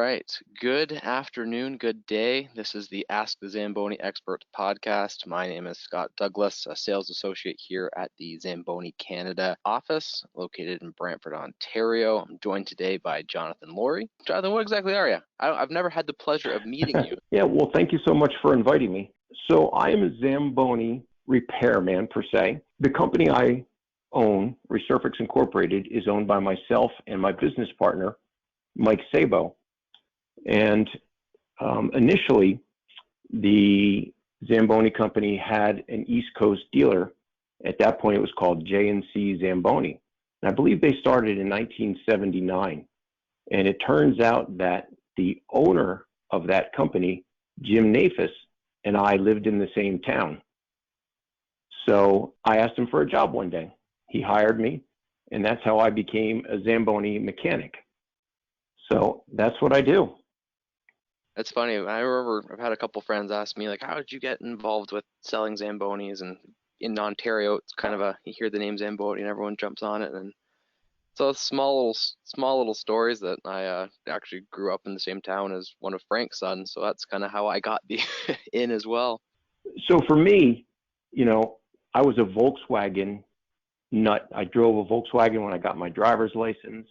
right. Good afternoon, good day. This is the Ask the Zamboni Expert podcast. My name is Scott Douglas, a sales associate here at the Zamboni Canada office located in Brantford, Ontario. I'm joined today by Jonathan Loree. Jonathan, what exactly are you? I've never had the pleasure of meeting you. Yeah, well, thank you so much for inviting me. So I am a Zamboni repairman per se. The company I own, Resurfix Incorporated, is owned by myself and my business partner, Mike Sabo. And initially, the Zamboni Company had an East Coast dealer. At that point, it was called J&C Zamboni. And I believe they started in 1979. And it turns out that the owner of that company, Jim Nafis, and I lived in the same town. So I asked him for a job one day. He hired me, and that's how I became a Zamboni mechanic. So that's what I do. That's funny. I remember I've had a couple friends ask me, like, how did you get involved with selling Zambonis? And in Ontario, it's kind of you hear the name Zamboni and everyone jumps on it. And so small little stories that I actually grew up in the same town as one of Frank's sons. So that's kind of how I got the in as well. So for me, I was a Volkswagen nut. I drove a Volkswagen when I got my driver's license.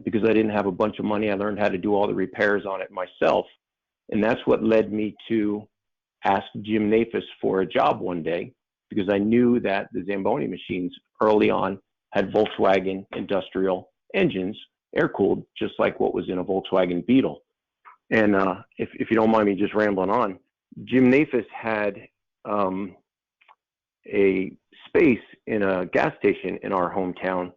Because I didn't have a bunch of money, I learned how to do all the repairs on it myself. And that's what led me to ask Jim Nafis for a job one day, because I knew that the Zamboni machines early on had Volkswagen industrial engines, air-cooled, just like what was in a Volkswagen Beetle. And if you don't mind me just rambling on, Jim Nafis had a space in a gas station in our hometown.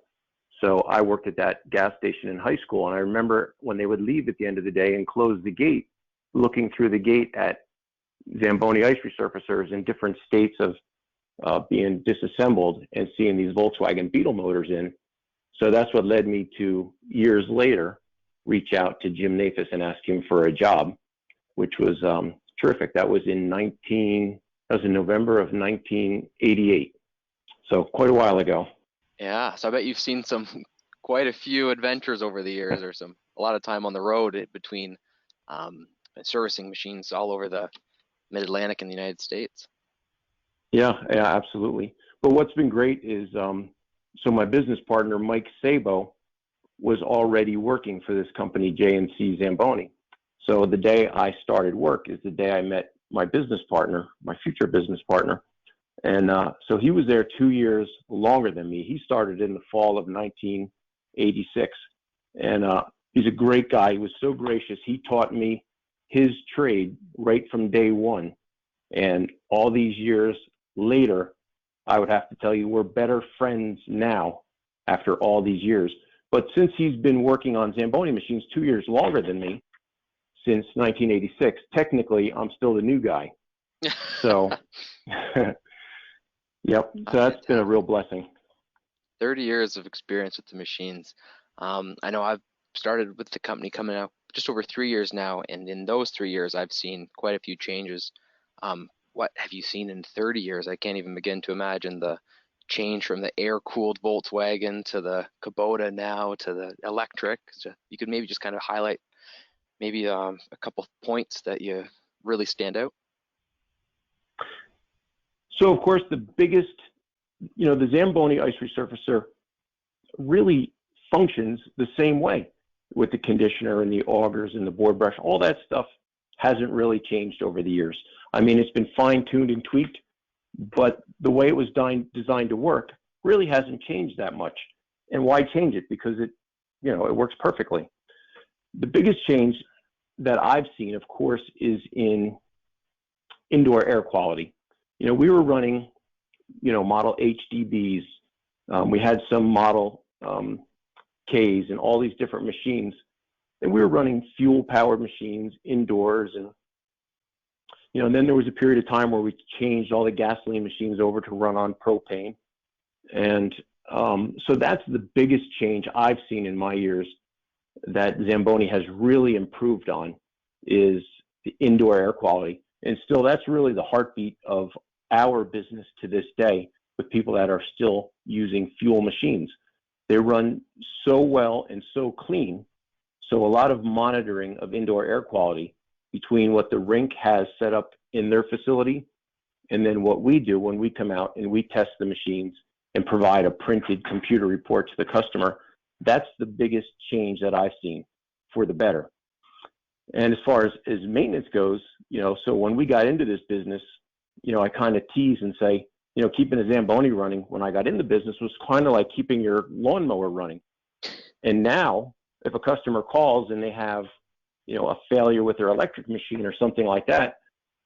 So I worked at that gas station in high school, and I remember when they would leave at the end of the day and close the gate, looking through the gate at Zamboni ice resurfacers in different states of being disassembled and seeing these Volkswagen Beetle motors in. So that's what led me to, years later, reach out to Jim Nafis and ask him for a job, which was terrific. That was in November of 1988. So quite a while ago. Yeah, so I bet you've seen quite a few adventures over the years, or a lot of time on the road between servicing machines all over the Mid-Atlantic and the United States. Yeah, absolutely. But what's been great is, so my business partner, Mike Sabo, was already working for this company, J&C Zamboni. So the day I started work is the day I met my business partner, my future business partner. And so he was there 2 years longer than me. He started in the fall of 1986. And he's a great guy. He was so gracious. He taught me his trade right from day one. And all these years later, I would have to tell you, we're better friends now after all these years. But since he's been working on Zamboni machines 2 years longer than me, since 1986, technically, I'm still the new guy. So... Yep, so that's been a real blessing. 30 years of experience with the machines. I know I've started with the company coming out just over 3 years now, and in those 3 years, I've seen quite a few changes. What have you seen in 30 years? I can't even begin to imagine the change from the air-cooled Volkswagen to the Kubota now to the electric. So you could maybe just kind of highlight maybe a couple points that you really stand out. So, of course, the biggest, the Zamboni ice resurfacer really functions the same way with the conditioner and the augers and the board brush. All that stuff hasn't really changed over the years. I mean, it's been fine-tuned and tweaked, but the way it was designed to work really hasn't changed that much. And why change it? Because it works perfectly. The biggest change that I've seen, of course, is in indoor air quality. We were running, model HDBs. We had some model Ks and all these different machines. And we were running fuel-powered machines indoors. And then there was a period of time where we changed all the gasoline machines over to run on propane. And so that's the biggest change I've seen in my years that Zamboni has really improved on, is the indoor air quality. And still, that's really the heartbeat of our business to this day, with people that are still using fuel machines. They run so well and so clean. So a lot of monitoring of indoor air quality between what the rink has set up in their facility and then what we do when we come out and we test the machines and provide a printed computer report to the customer. That's the biggest change that I've seen for the better. And as far as maintenance goes, so when we got into this business, I kind of tease and say, keeping a Zamboni running when I got in the business was kind of like keeping your lawnmower running. And now, if a customer calls and they have, a failure with their electric machine or something like that,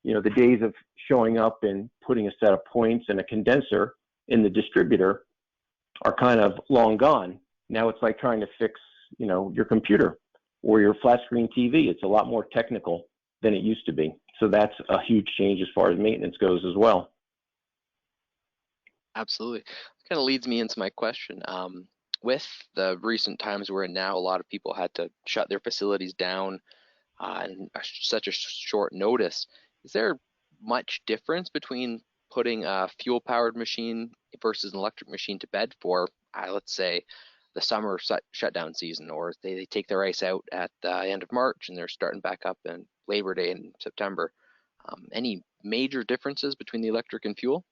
the days of showing up and putting a set of points and a condenser in the distributor are kind of long gone. Now it's like trying to fix, your computer or your flat screen TV. It's a lot more technical than it used to be. So that's a huge change as far as maintenance goes as well. Absolutely. That kind of leads me into my question. With the recent times we're in now, a lot of people had to shut their facilities down in such a short notice. Is there much difference between putting a fuel-powered machine versus an electric machine to bed for, let's say, the summer shutdown season, or they take their ice out at the end of March and they're starting back up in Labor Day in September? Any major differences between the electric and fuel?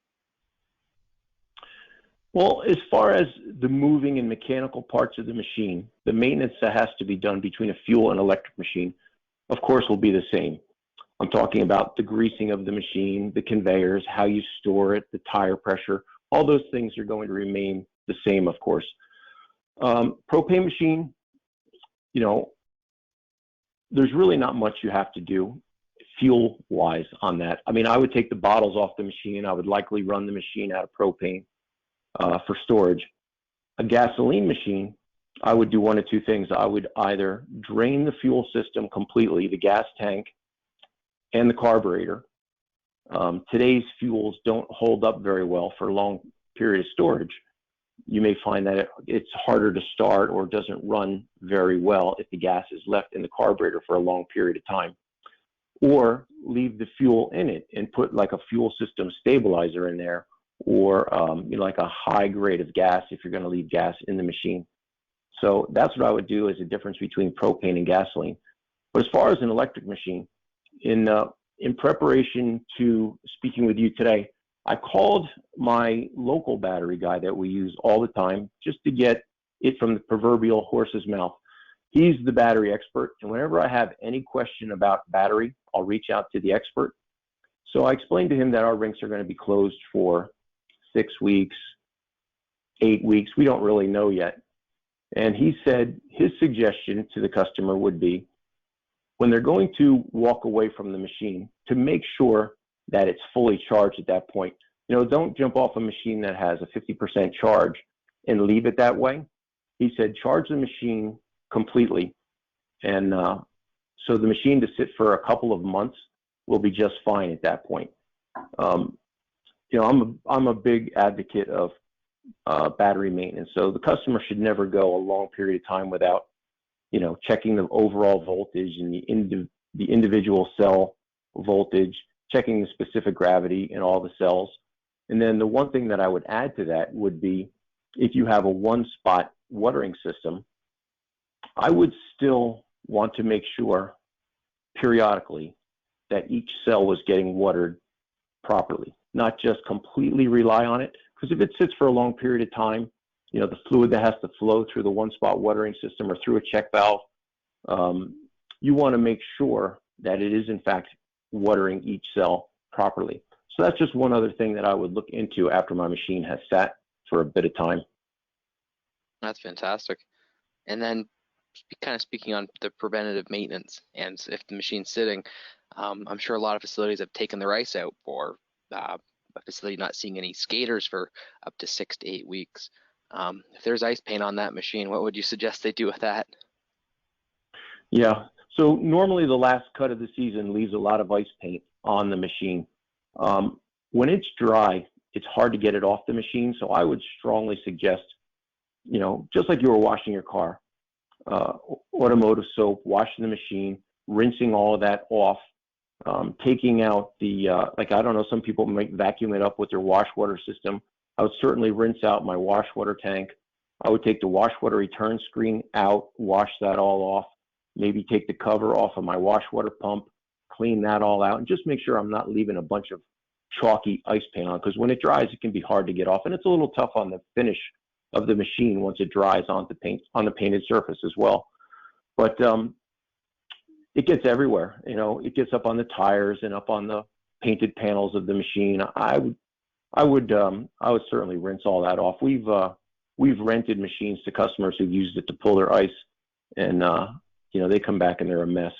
Well, as far as the moving and mechanical parts of the machine, the maintenance that has to be done between a fuel and electric machine, of course, will be the same. I'm talking about the greasing of the machine, the conveyors, how you store it, the tire pressure, all those things are going to remain the same, of course. Propane machine, there's really not much you have to do fuel-wise on that. I mean, I would take the bottles off the machine. I would likely run the machine out of propane for storage. A gasoline machine, I would do one of two things. I would either drain the fuel system completely, the gas tank and the carburetor. Today's fuels don't hold up very well for a long period of storage. You may find that it's harder to start or doesn't run very well if the gas is left in the carburetor for a long period of time. Or leave the fuel in it and put like a fuel system stabilizer in there, or like a high grade of gas if you're going to leave gas in the machine. So that's what I would do as a difference between propane and gasoline. But as far as an electric machine, in preparation to speaking with you today, I called my local battery guy that we use all the time just to get it from the proverbial horse's mouth. He's the battery expert, and whenever I have any question about battery, I'll reach out to the expert. So I explained to him that our rinks are going to be closed for 6 weeks, 8 weeks. We don't really know yet. And he said his suggestion to the customer would be, when they're going to walk away from the machine, to make sure that it's fully charged at that point. Don't jump off a machine that has a 50% charge and leave it that way. He said, charge the machine completely. And so the machine to sit for a couple of months will be just fine at that point. I'm a big advocate of battery maintenance. So the customer should never go a long period of time without, checking the overall voltage and the individual cell voltage, checking the specific gravity in all the cells. And then the one thing that I would add to that would be, if you have a one-spot watering system, I would still want to make sure periodically that each cell was getting watered properly, not just completely rely on it. Because if it sits for a long period of time, the fluid that has to flow through the one-spot watering system or through a check valve, you want to make sure that it is in fact watering each cell properly. So that's just one other thing that I would look into after my machine has sat for a bit of time. That's fantastic. And then kind of speaking on the preventative maintenance, and if the machine's sitting, I'm sure a lot of facilities have taken their ice out for a facility not seeing any skaters for up to 6 to 8 weeks. If there's ice paint on that machine, what would you suggest they do with that? Yeah, so normally the last cut of the season leaves a lot of ice paint on the machine. When it's dry, it's hard to get it off the machine, so I would strongly suggest, just like you were washing your car, automotive soap, washing the machine, rinsing all of that off, taking out the, some people might vacuum it up with their wash water system. I would certainly rinse out my wash water tank. I would take the wash water return screen out, wash that all off. maybe take the cover off of my wash water pump, clean that all out, and just make sure I'm not leaving a bunch of chalky ice paint on, because when it dries, it can be hard to get off, and it's a little tough on the finish of the machine once it dries on the painted surface as well. But it gets everywhere. It gets up on the tires and up on the painted panels of the machine. I would certainly rinse all that off. We've rented machines to customers who've used it to pull their ice, and they come back and they're a mess.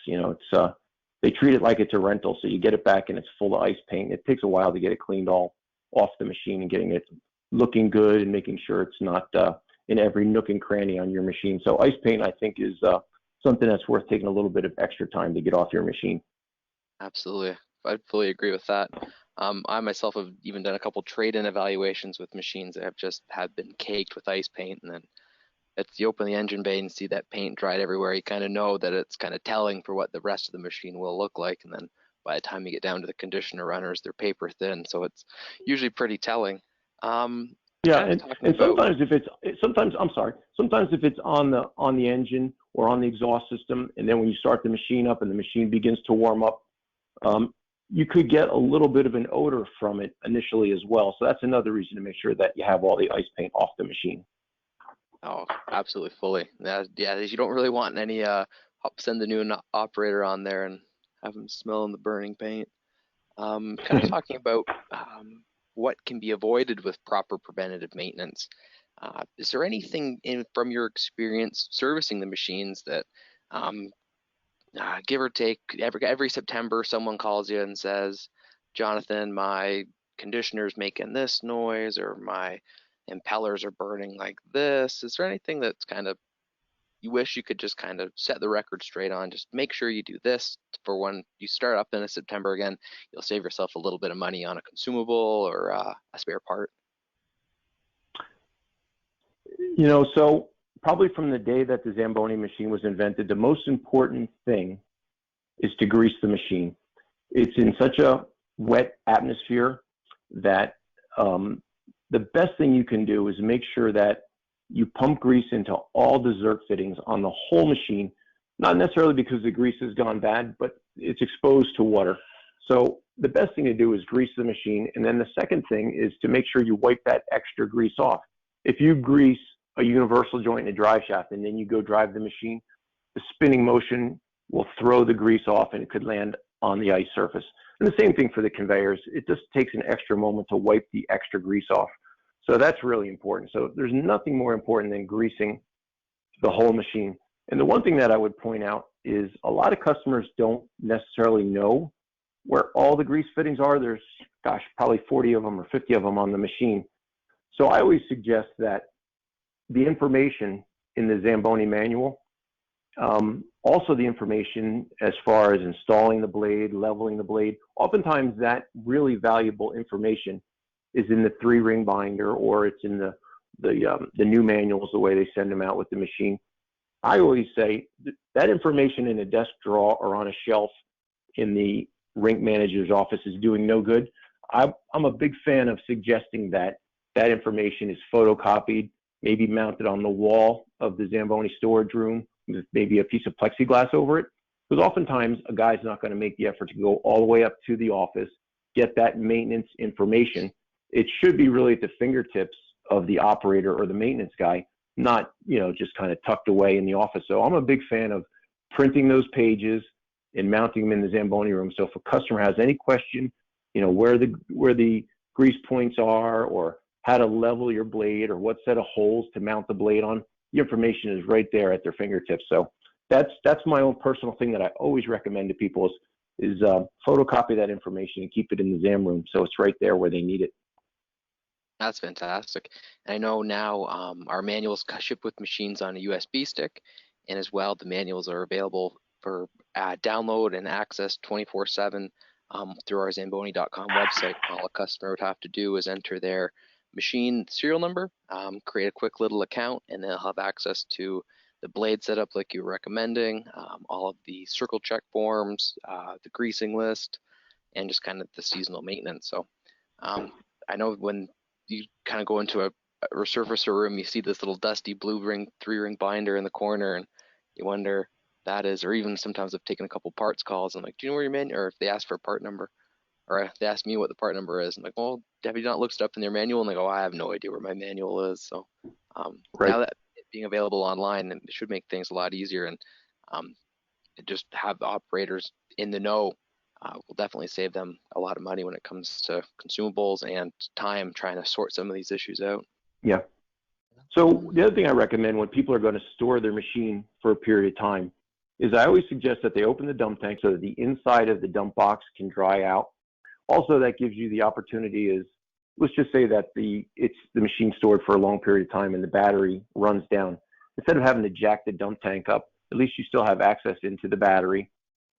They treat it like it's a rental, so you get it back and it's full of ice paint. It takes a while to get it cleaned all off the machine and getting it looking good and making sure it's not in every nook and cranny on your machine. So ice paint, I think, is something that's worth taking a little bit of extra time to get off your machine. Absolutely. I fully agree with that. I myself have even done a couple trade-in evaluations with machines that have been caked with ice paint, and then you open the engine bay and see that paint dried everywhere. You kind of know that it's kind of telling for what the rest of the machine will look like, and then by the time you get down to the conditioner runners, they're paper thin, so it's usually pretty telling. Yeah, and sometimes if it's on the engine or on the exhaust system, and then when you start the machine up and the machine begins to warm up, you could get a little bit of an odor from it initially as well. So that's another reason to make sure that you have all the ice paint off the machine. Oh, absolutely, fully. Yeah, you don't really want any send the new operator on there and have them smelling the burning paint. Kind of talking about what can be avoided with proper preventative maintenance. Is there anything from your experience servicing the machines that, give or take, every September someone calls you and says, Jonathan, my conditioner's making this noise, or my impellers are burning like this? Is there anything that's kind of you wish you could just kind of set the record straight on? Just make sure you do this for when you start up in September again. You'll save yourself a little bit of money on a consumable or a spare part. So probably from the day that the Zamboni machine was invented, the most important thing is to grease the machine. It's in such a wet atmosphere that the best thing you can do is make sure that you pump grease into all the Zerk fittings on the whole machine, not necessarily because the grease has gone bad, but it's exposed to water. So the best thing to do is grease the machine. And then the second thing is to make sure you wipe that extra grease off. If you grease a universal joint in a drive shaft and then you go drive the machine, the spinning motion will throw the grease off and it could land on the ice surface. And the same thing for the conveyors. It just takes an extra moment to wipe the extra grease off. So that's really important. So there's nothing more important than greasing the whole machine. And the one thing that I would point out is a lot of customers don't necessarily know where all the grease fittings are. There's, probably 40 of them or 50 of them on the machine. So I always suggest that the information in the Zamboni manual, also the information as far as installing the blade, leveling the blade, oftentimes that really valuable information is in the 3-ring binder, or it's in the new manuals, the way they send them out with the machine. I always say that information in a desk drawer or on a shelf in the rink manager's office is doing no good. I'm a big fan of suggesting that that information is photocopied, maybe mounted on the wall of the Zamboni storage room with maybe a piece of plexiglass over it. Because oftentimes a guy's not going to make the effort to go all the way up to the office, get that maintenance information. It should be really at the fingertips of the operator or the maintenance guy, not, just kind of tucked away in the office. So I'm a big fan of printing those pages and mounting them in the Zamboni room. So if a customer has any question, where the grease points are, or how to level your blade, or what set of holes to mount the blade on, the information is right there at their fingertips. So that's my own personal thing that I always recommend to people is photocopy that information and keep it in the Zam room so it's right there where they need it. That's fantastic. And I know now our manuals ship with machines on a USB stick, and as well the manuals are available for download and access 24/7 through our Zamboni.com website. All a customer would have to do is enter their machine serial number, create a quick little account, and they'll have access to the blade setup like you were recommending, all of the circle check forms, the greasing list, and just kind of the seasonal maintenance. So I know when you kind of go into a resurfacer room, you see this little dusty blue 3-ring binder in the corner, and you wonder, that is, or even sometimes I've taken a couple parts calls and like, do you know where your manual, or if they ask for a part number, or if they ask me what the part number is, I'm like, well, have you not looked it up in their manual? And they go, I have no idea where my manual is. So Right. now that it being available online, it should make things a lot easier, and um, just have the operators in the know will definitely save them a lot of money when it comes to consumables and time trying to sort some of these issues out. Yeah. So the other thing I recommend when people are going to store their machine for a period of time is I always suggest that they open the dump tank so that the inside of the dump box can dry out. Also, that gives you the opportunity is, let's just say that it's the machine stored for a long period of time and the battery runs down. Instead of having to jack the dump tank up, at least you still have access into the battery.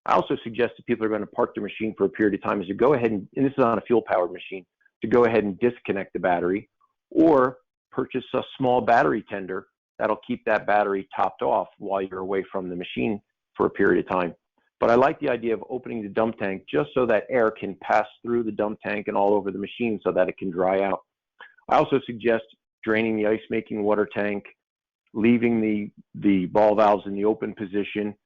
I also suggest that people are going to park their machine for a period of time is to go ahead and this is on a fuel powered machine, to go ahead and disconnect the battery or purchase a small battery tender that'll keep that battery topped off while you're away from the machine for a period of time. But I like the idea of opening the dump tank just so that air can pass through the dump tank and all over the machine so that it can dry out. I also suggest draining the ice making water tank, leaving the ball valves in the open position.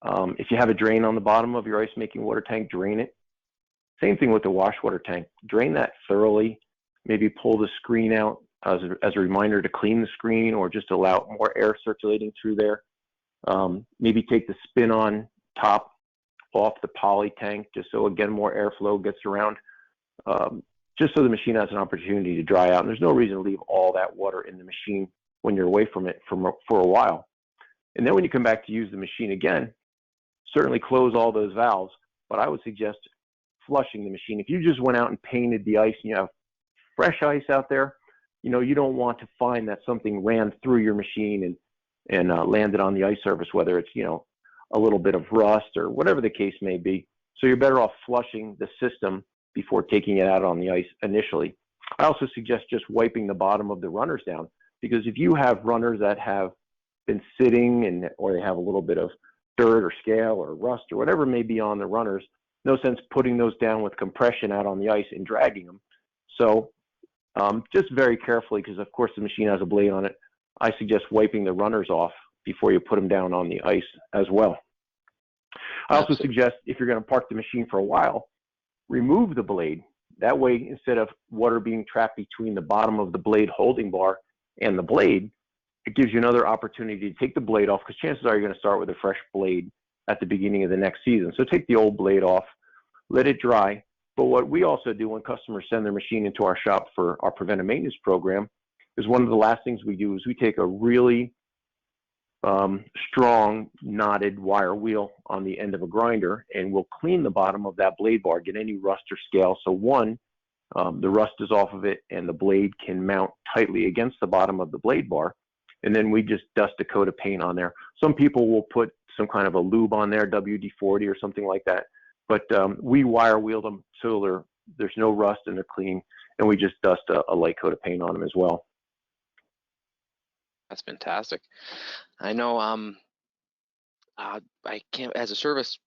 If you have a drain on the bottom of your ice making water tank, drain it. Same thing with the wash water tank. Drain that thoroughly. Maybe pull the screen out as a reminder to clean the screen or just allow more air circulating through there. Maybe take the spin on top off the poly tank just so again more airflow gets around, just so the machine has an opportunity to dry out. And there's no reason to leave all that water in the machine when you're away from it for a while. And then when you come back to use the machine again, certainly close all those valves, but I would suggest flushing the machine. If you just went out and painted the ice and you have fresh ice out there, you don't want to find that something ran through your machine and landed on the ice surface, whether it's, a little bit of rust or whatever the case may be. So you're better off flushing the system before taking it out on the ice initially. I also suggest just wiping the bottom of the runners down, because if you have runners that have been sitting or they have a little bit of dirt or scale or rust or whatever may be on the runners, no sense putting those down with compression out on the ice and dragging them. So just very carefully, because of course the machine has a blade on it, I suggest wiping the runners off before you put them down on the ice as well. I also suggest if you're going to park the machine for a while, remove the blade. That way, instead of water being trapped between the bottom of the blade holding bar and the blade, it gives you another opportunity to take the blade off, because chances are you're going to start with a fresh blade at the beginning of the next season. So take the old blade off, let it dry. But what we also do when customers send their machine into our shop for our preventive maintenance program is one of the last things we do is we take a really strong knotted wire wheel on the end of a grinder, and we'll clean the bottom of that blade bar, get any rust or scale. So the rust is off of it and the blade can mount tightly against the bottom of the blade bar. And then we just dust a coat of paint on there. Some people will put some kind of a lube on there, WD-40 or something like that. But we wire wheel them so there's no rust and they're clean, and we just dust a light coat of paint on them as well. That's fantastic. I know I can't, as a service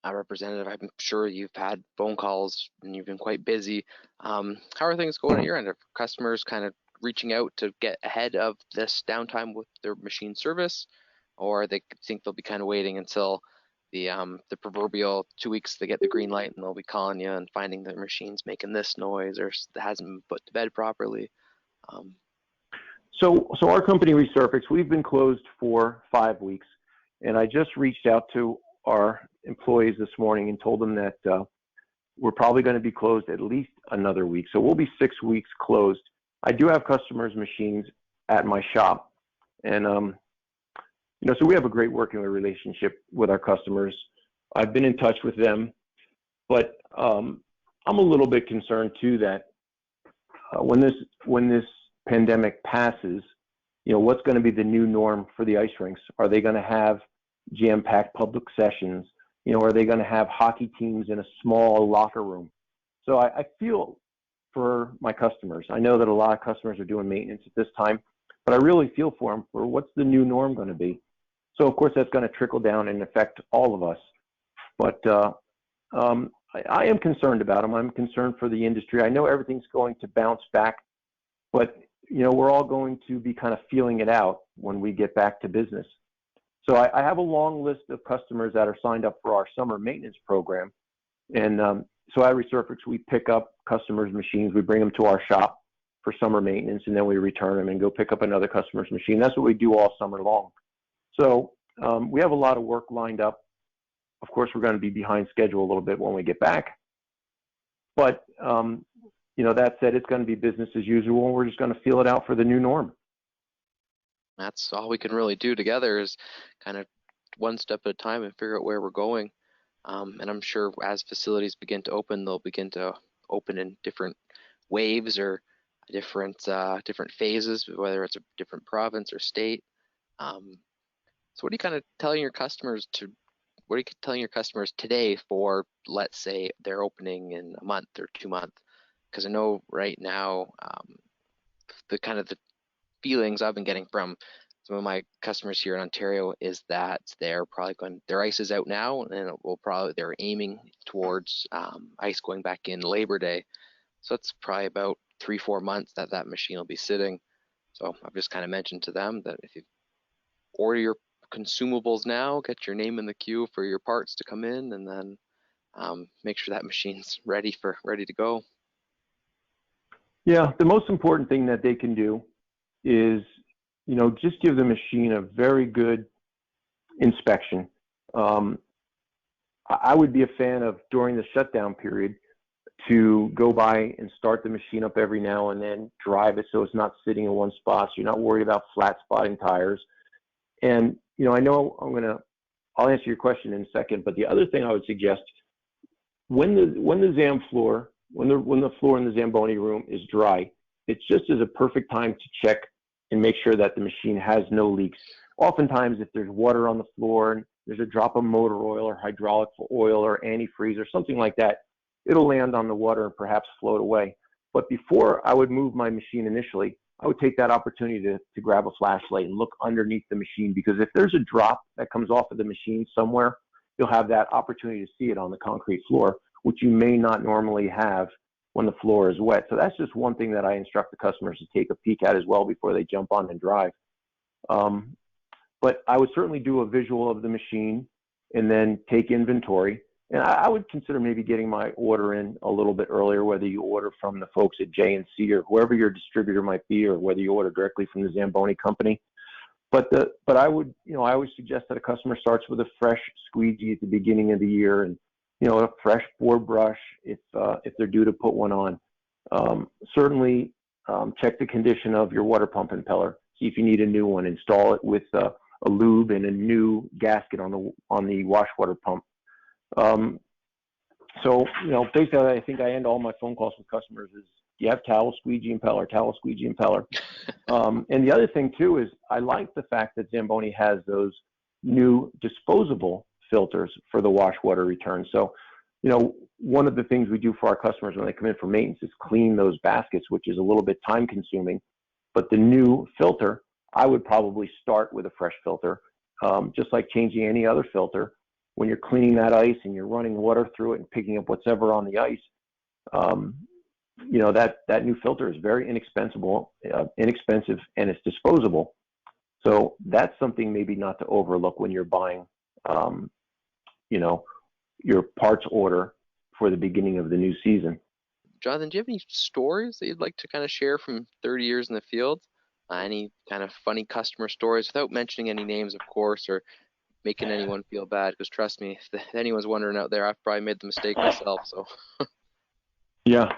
representative, I'm sure you've had phone calls and you've been quite busy. How are things going at your end? Are customers kind of reaching out to get ahead of this downtime with their machine service, or they think they'll be kind of waiting until the proverbial 2 weeks they get the green light and they'll be calling you and finding their machine's making this noise or hasn't been put to bed properly? So our company Resurfix, we've been closed for 5 weeks, and I just reached out to our employees this morning and told them that we're probably going to be closed at least another week. So we'll be 6 weeks closed. I do have customers' machines at my shop, and so we have a great working relationship with our customers. I've been in touch with them, but I'm a little bit concerned too that when this pandemic passes, what's going to be the new norm for the ice rinks? Are they going to have jam-packed public sessions? Are they going to have hockey teams in a small locker room? So I feel for my customers. I know that a lot of customers are doing maintenance at this time, but I really feel for them for what's the new norm going to be. So of course that's going to trickle down and affect all of us. But I am concerned about them. I'm concerned for the industry. I know everything's going to bounce back, but we're all going to be kind of feeling it out when we get back to business. So I have a long list of customers that are signed up for our summer maintenance program. And so at Resurfix, we pick up customers' machines, we bring them to our shop for summer maintenance, and then we return them and go pick up another customer's machine. That's what we do all summer long. So we have a lot of work lined up. Of course, we're going to be behind schedule a little bit when we get back. But, that said, it's going to be business as usual, and we're just going to feel it out for the new norm. That's all we can really do together is kind of one step at a time and figure out where we're going. And I'm sure as facilities begin to open, they'll begin to open in different waves or different phases, whether it's a different province or state. So what are you kind of telling your customers today for, let's say, they're opening in a month or 2 months? Because I know right now the feelings I've been getting from some of my customers here in Ontario is that they're probably their ice is out now, and they're aiming towards ice going back in Labor Day. So it's probably about 3-4 months that machine will be sitting. So I've just kind of mentioned to them that if you order your consumables now, get your name in the queue for your parts to come in, and then make sure that machine's ready to go. Yeah, the most important thing that they can do is, just give the machine a very good inspection. I would be a fan of, during the shutdown period, to go by and start the machine up every now and then, drive it so it's not sitting in one spot, so you're not worried about flat spotting tires. And, I know I'll answer your question in a second, but the other thing I would suggest, when the floor in the Zamboni room is dry, it's just as a perfect time to check and make sure that the machine has no leaks. Oftentimes, if there's water on the floor and there's a drop of motor oil or hydraulic oil or antifreeze or something like that, it'll land on the water and perhaps float away. But before I would move my machine initially, I would take that opportunity to grab a flashlight and look underneath the machine, because if there's a drop that comes off of the machine somewhere, you'll have that opportunity to see it on the concrete floor, which you may not normally have when the floor is wet. So that's just one thing that I instruct the customers to take a peek at as well before they jump on and drive. But I would certainly do a visual of the machine and then take inventory. And I would consider maybe getting my order in a little bit earlier, whether you order from the folks at J&C or whoever your distributor might be, or whether you order directly from the Zamboni Company. But I would, I always suggest that a customer starts with a fresh squeegee at the beginning of the year, and a fresh board brush if they're due to put one on. Certainly check the condition of your water pump impeller. See if you need a new one. Install it with a lube and a new gasket on the wash water pump. So basically, I think I end all my phone calls with customers is, you have towel, squeegee, impeller. And the other thing too is, I like the fact that Zamboni has those new disposable filters for the wash water return. So, one of the things we do for our customers when they come in for maintenance is clean those baskets, which is a little bit time consuming. But the new filter, I would probably start with a fresh filter, just like changing any other filter. When you're cleaning that ice and you're running water through it and picking up whatever on the ice, that new filter is very inexpensive, and it's disposable. So that's something maybe not to overlook when you're buying, your parts order for the beginning of the new season. Jonathan, do you have any stories that you'd like to kind of share from 30 years in the field? Any kind of funny customer stories, without mentioning any names, of course, or making anyone feel bad? Because trust me, if anyone's wondering out there, I've probably made the mistake myself. So. Yeah.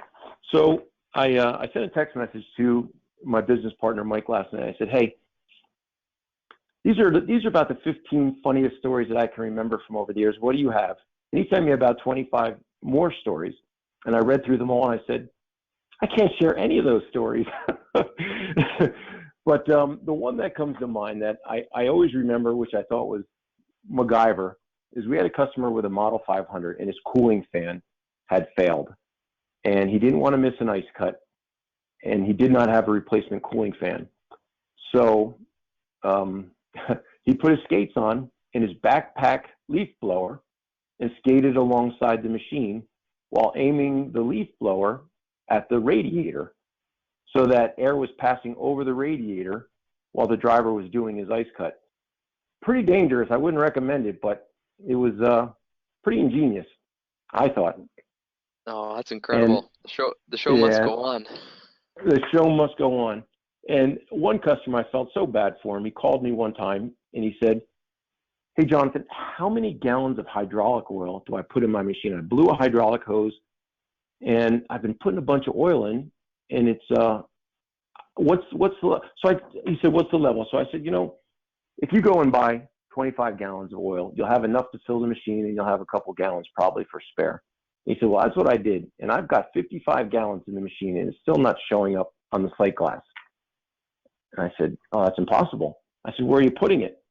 So I sent a text message to my business partner Mike last night. I said, "Hey, these are about the 15 funniest stories that I can remember from over the years. What do you have?" And he sent me about 25 more stories, and I read through them all, and I said, "I can't share any of those stories." But the one that comes to mind that I always remember, which I thought was MacGyver, is we had a customer with a Model 500, and his cooling fan had failed, and he didn't want to miss an ice cut, and he did not have a replacement cooling fan. So he put his skates on in his backpack leaf blower and skated alongside the machine while aiming the leaf blower at the radiator, so that air was passing over the radiator while the driver was doing his ice cut. pretty dangerous. I wouldn't recommend it, but it was pretty ingenious, I thought. Oh, that's And incredible. The show must yeah, go on. the show must go on. And one customer, I felt so bad for him. He called me one time and he said, "Hey, Jonathan, how many gallons of hydraulic oil do I put in my machine? I blew a hydraulic hose and I've been putting a bunch of oil in, and it's he said, what's the level? So I said, if you go and buy 25 gallons of oil, you'll have enough to fill the machine and you'll have a couple gallons probably for spare. He said, well, that's what I did. And I've got 55 gallons in the machine and it's still not showing up on the sight glass. And I said, oh, that's impossible. I said, where are you putting it?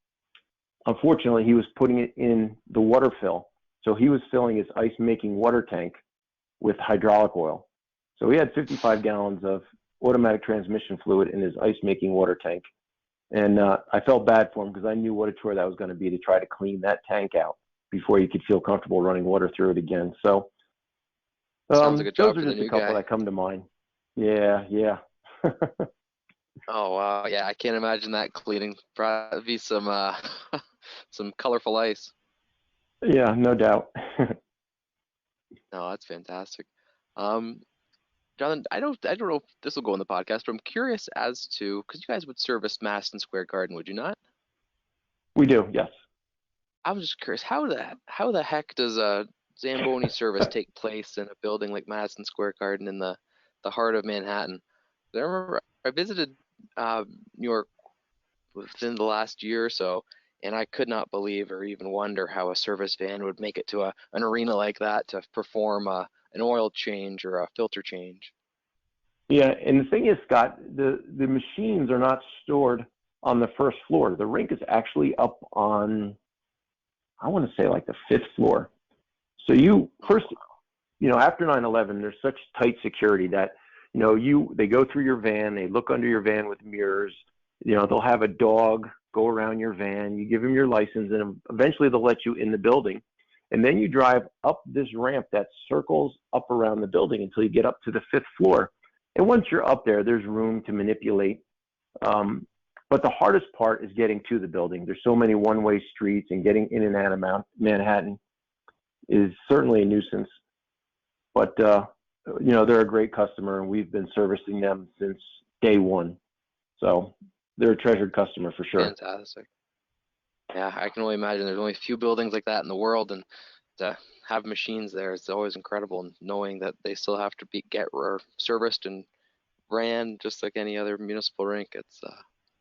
Unfortunately, he was putting it in the water fill. So he was filling his ice making water tank with hydraulic oil. So he had 55 gallons of automatic transmission fluid in his ice making water tank. And I felt bad for him because I knew what a chore that was going to be to try to clean that tank out before you could feel comfortable running water through it again. So Sounds like a those job are for the just a new couple guy. that come to mind. Yeah, yeah. Oh wow, yeah, I can't imagine that cleaning. Probably some some colorful ice. Yeah, no doubt. No, that's fantastic. Um, Jonathan, I don't know if this will go in the podcast, but I'm curious as to because you guys would service Madison Square Garden, would you not? We do, yes. I was just curious, how the heck does a Zamboni service take place in a building like Madison Square Garden in the heart of Manhattan? I remember I visited New York within the last year or so, and I could not believe or even wonder how a service van would make it to an arena like that to perform an oil change or a filter change. Yeah, and the thing is, Scott, the machines are not stored on the first floor. The rink is actually up on, I want to say, like the fifth floor. So you first, after 9/11, there's such tight security that, they go through your van, they look under your van with mirrors, they'll have a dog go around your van, you give them your license, and eventually they'll let you in the building. And then you drive up this ramp that circles up around the building until you get up to the fifth floor. And once you're up there, there's room to manipulate. But the hardest part is getting to the building. There's so many one-way streets, and getting in and out of Manhattan is certainly a nuisance. But, they're a great customer, and we've been servicing them since day one. So they're a treasured customer for sure. Fantastic. Yeah, I can only imagine there's only a few buildings like that in the world, and to have machines there, it's always incredible. And knowing that they still have to get serviced and ran just like any other municipal rink, it's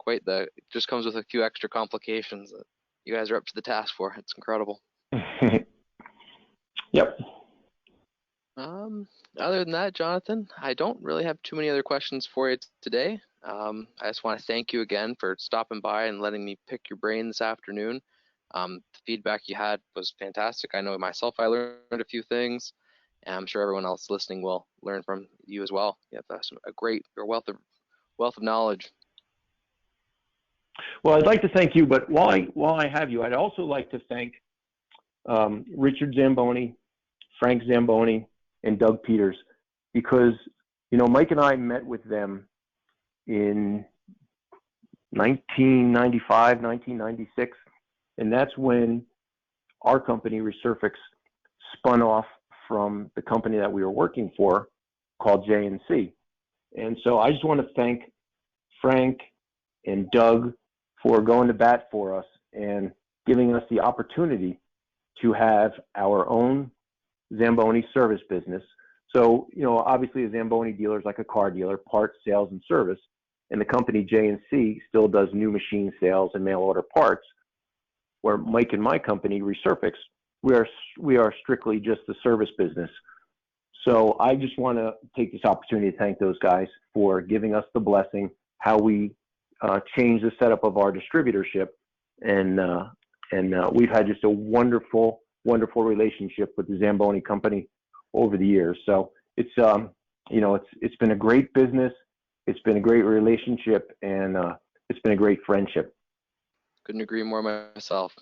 it just comes with a few extra complications that you guys are up to the task for. It's incredible. Yep. Other than that, Jonathan, I don't really have too many other questions for you today. I just want to thank you again for stopping by and letting me pick your brain this afternoon. The feedback you had was fantastic. I know myself, I learned a few things, and I'm sure everyone else listening will learn from you as well. You have a great wealth of knowledge. Well, I'd like to thank you, but while I have you, I'd also like to thank Richard Zamboni, Frank Zamboni, and Doug Peters, because Mike and I met with them in 1995, 1996, and that's when our company Resurfix spun off from the company that we were working for called J&C. And so I just want to thank Frank and Doug for going to bat for us and giving us the opportunity to have our own Zamboni service business. So, obviously a Zamboni dealer is like a car dealer, parts, sales, and service. And the company J&C still does new machine sales and mail order parts, where Mike and my company, Resurfix, we are strictly just the service business. So I just want to take this opportunity to thank those guys for giving us the blessing, how we changed the setup of our distributorship. And we've had just a wonderful relationship with the Zamboni Company over the years. So it's been a great business. It's been a great relationship, and it's been a great friendship. Couldn't agree more myself.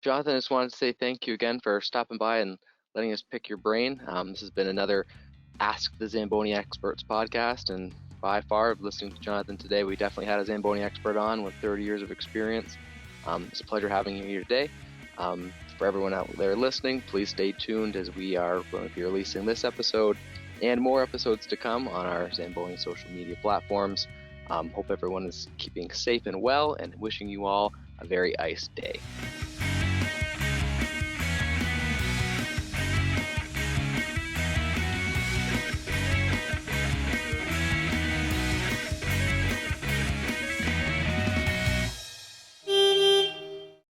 Jonathan, I just wanted to say thank you again for stopping by and letting us pick your brain. This has been another Ask the Zamboni Experts podcast, and by far, listening to Jonathan today, we definitely had a Zamboni expert on with 30 years of experience. It's a pleasure having you here today. For everyone out there listening, please stay tuned as we are going to be releasing this episode and more episodes to come on our Zamboni social media platforms. Hope everyone is keeping safe and well, and wishing you all a very iced day.